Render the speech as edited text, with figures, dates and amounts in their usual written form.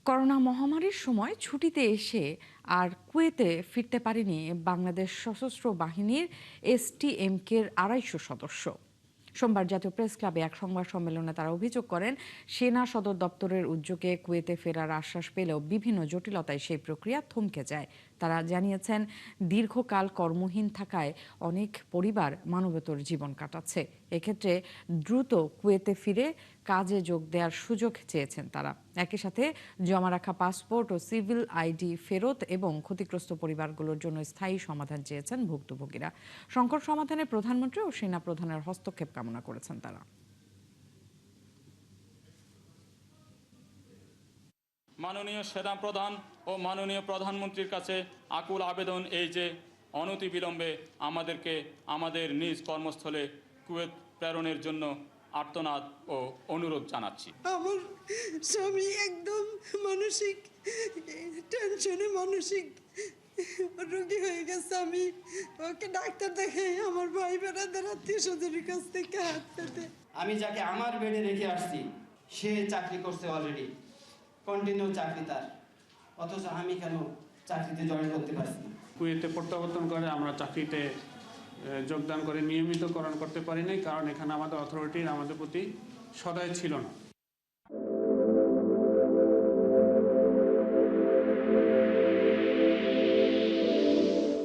Corona মহামারীর সময় ছুটিতে এসে আর কুয়েতে ফিরতে পারেনি বাংলাদেশ সশস্ত্র বাহিনীর এসটিএমকের ২৫০ সদস্য। সোমবার জাতীয় প্রেস ক্লাবে এক সংবাদ সম্মেলনে তারা অভিযোগ করেন, সেনা সদর দপ্তরের উদ্যোগে কুয়েতে ফেরার আশ্বাস পেলেও বিভিন্ন জটিলতায় সেই প্রক্রিয়া থমকে যায়। তারা জানিয়েছেন, দীর্ঘকাল কর্মহীন থাকায় অনেক পরিবার মানবেতর জীবন কাটাচ্ছে। এক্ষেত্রে দ্রুত কুয়েতে ফিরে কাজে যোগ দেওয়ার সুযোগ চেয়েছেন তারা। একই সাথে জমা রাখা পাসপোর্ট ও সিভিল আইডি ফেরত এবং ক্ষতিগ্রস্ত পরিবারগুলোর জন্য স্থায়ী সমাধান চেয়েছেন ভুক্তভোগীরা। সংকট সমাধানে প্রধানমন্ত্রী ও সেনা প্রধানের হস্তক্ষেপ কামনা করেছেন তারা। মাননীয় সেনা প্রধান ও মাননীয় প্রধানমন্ত্রীর কাছে আকুল আবেদন এই যে অনতিবিলম্বে আমাদেরকে আমাদের নিজ কর্মস্থলে কুয়েত প্রেরণের জন্য আর্তনাদ ও অনুরোধ জানাচ্ছি। আমার স্বামী একদম মানসিক টেনশনে মানসিক রোগী হয়ে গেছে। আমি ওকে ডাক্তার দেখাই আমার ভাই বোনেদের আত্মীয় স্বজনের কাছ থেকে হাত পেতে। আমি যাকে আমার বেডে রেখে আসছি সে চাকরি করছে অলরেডি, কন্টিনিউ চাকরি তার, অথচ আমি কেন চাকরিতে জয়েন করতে পারছি না। কুয়েতে প্রত্যাবর্তন করে আমরা চাকরিতে যোগদান করে নিয়মিতকরণ করতে পারি নাই, কারণ এখানে আমাদের অথরিটির আমাদের প্রতি সদয় ছিল না।